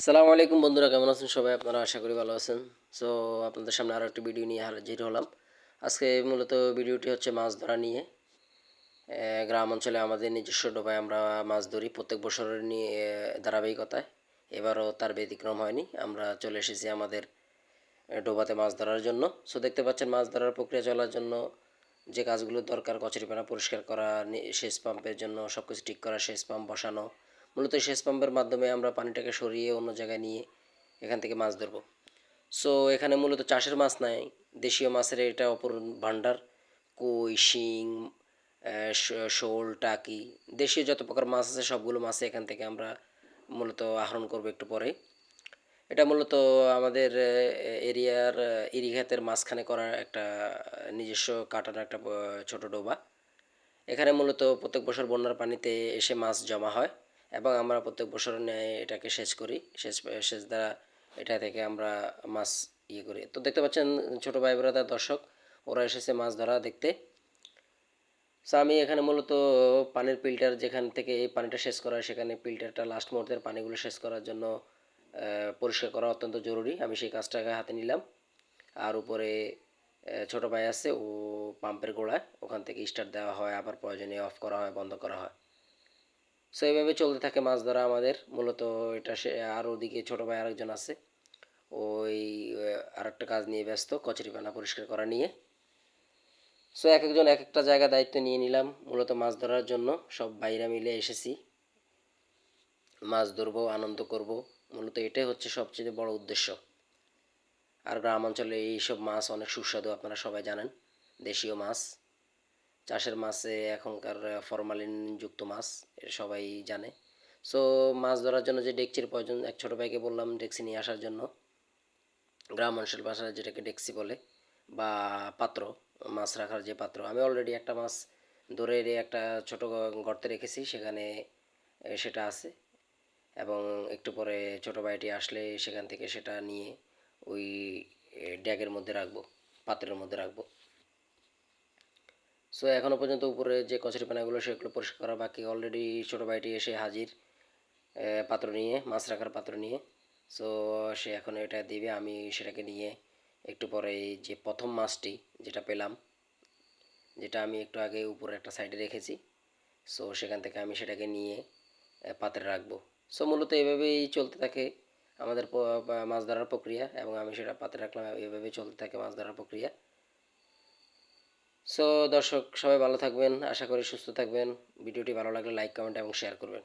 আসসালামু আলাইকুম বন্ধুরা, কেমন আছেন সবাই? আপনারা আশা করি ভালো আছেন। সো আপনাদের সামনে আরও একটি ভিডিও নিয়ে হাজির হলাম। আজকে মূলত ভিডিওটি হচ্ছে মাছ ধরা নিয়ে। গ্রাম অঞ্চলে আমাদের নিজস্ব ডোবায় আমরা মাছ ধরি প্রত্যেক বছরের নিয়ে ধারাবাহিকতায়। এবারও তার ব্যতিক্রম হয়নি। আমরা চলে এসেছি আমাদের ডোবাতে মাছ ধরার জন্য। সো দেখতে পাচ্ছেন মাছ ধরার প্রক্রিয়া চলার জন্য যে কাজগুলো দরকার, কচুরিপানা পরিষ্কার করা, সেচ পাম্পের জন্য সব কিছু ঠিক করা, সেচ পাম্প বসানো। মূলত সেচ পাম্পের মাধ্যমে আমরা পানিটাকে সরিয়ে অন্য জায়গায় নিয়ে এখান থেকে মাছ ধরবো। সো এখানে মূলত চাষের মাছ নাই, দেশীয় মাছের এটা অপর ভাণ্ডার। কই, শিং, শোল, টাকি, দেশীয় যত প্রকার মাছ আছে সবগুলো মাছ এখান থেকে আমরা মূলত আহরণ করবো একটু পরে। এটা মূলত আমাদের এরিয়ার ইরিঘাতের মাঝখানে করা একটা নিজস্ব কাটানো একটা ছোট ডোবা। এখানে মূলত প্রত্যেক বছর বন্যার পানিতে এসে মাছ জমা হয় এবং আমরা প্রত্যেক বছর ন্যায় এটাকে সেচ করি। সেচ দ্বারা এটা থেকে আমরা মাছ করি। তো দেখতে পাচ্ছেন ছোট ভাই ব্রাদার দর্শক, ওরা এসেছে মাছ ধরা দেখতে। সো আমি এখানে মূলত পানির ফিল্টার যেখান থেকে এই পানিটা সেচ করা হয় সেখানে ফিল্টারটা লাস্ট মুহূর্তের পানিগুলো সেচ করার জন্য পরিষ্কার করা অত্যন্ত জরুরি। আমি সেই কাজটাকে হাতে নিলাম। আর উপরে ছোট ভাই আছে, ও পাম্পের গোড়ায় ওখান থেকে স্টার্ট দেওয়া হয়, আবার প্রয়োজনে অফ করা হয়, বন্ধ করা হয়। সো এইভাবে চলতে থাকে মাছ ধরা আমাদের মূলত। এটা সে আর ওদিকে ছোট ভাই আরেকজন আছে, ওই আরেকটা কাজ নিয়ে ব্যস্ত, কচুরিপানা পরিষ্কার করা নিয়ে। সো এক একজন এক একটা জায়গা দায়িত্ব নিয়ে নিলাম মূলত মাছ ধরার জন্য। সব ভাইরা মিলে এসেছি, মাছ ধরবো, আনন্দ করব। মূলত এটাই হচ্ছে সবচেয়ে বড় উদ্দেশ্য। আর গ্রাম অঞ্চলে এইসব মাছ অনেক সুস্বাদু, আপনারা সবাই জানেন। দেশীয় মাছ, চাষের মাছে এখনকার ফরমালিনযুক্ত মাছ, এটা সবাই জানে। সো মাছ ধরার জন্য যে ডেকচির প্রয়োজন, এক ছোটো ভাইকে বললাম ডেকচি নিয়ে আসার জন্য। গ্রাম অঞ্চল ভাষায় যেটাকে ডেকচি বলে, বা পাত্র, মাছ রাখার যে পাত্র। আমি অলরেডি একটা মাছ ধরে একটা ছোটো গর্তে রেখেছি, সেখানে সেটা আছে। এবং একটু পরে ছোটো ভাইটি আসলে সেখান থেকে সেটা নিয়ে ওই ড্যাগের মধ্যে রাখবো, পাত্রের মধ্যে রাখবো। সো এখনও পর্যন্ত উপরে যে কচুরিপানাগুলো সেগুলো পরিষ্কার করা বাকি। অলরেডি ছোটো ভাইটি এসে হাজির পাত্র নিয়ে, মাছ রাখার পাত্র নিয়ে। সো সে এখন এটা দিবে, আমি সেটাকে নিয়ে একটু পরে যে প্রথম মাছটি যেটা পেলাম, যেটা আমি একটু আগে উপরে একটা সাইডে রেখেছি, সো সেখান থেকে আমি সেটাকে নিয়ে পাত্রে রাখবো। সো মূলত এভাবেই চলতে থাকে আমাদের মাছ ধরার প্রক্রিয়া, এবং আমি সেটা পাত্রে রাখলাম। এভাবেই চলতে থাকে মাছ ধরার প্রক্রিয়া। সো দর্শক সবাই ভালো থাকবেন, আশা করি সুস্থ থাকবেন। ভিডিওটি ভালো লাগলে লাইক, কমেন্ট এবং শেয়ার করবেন।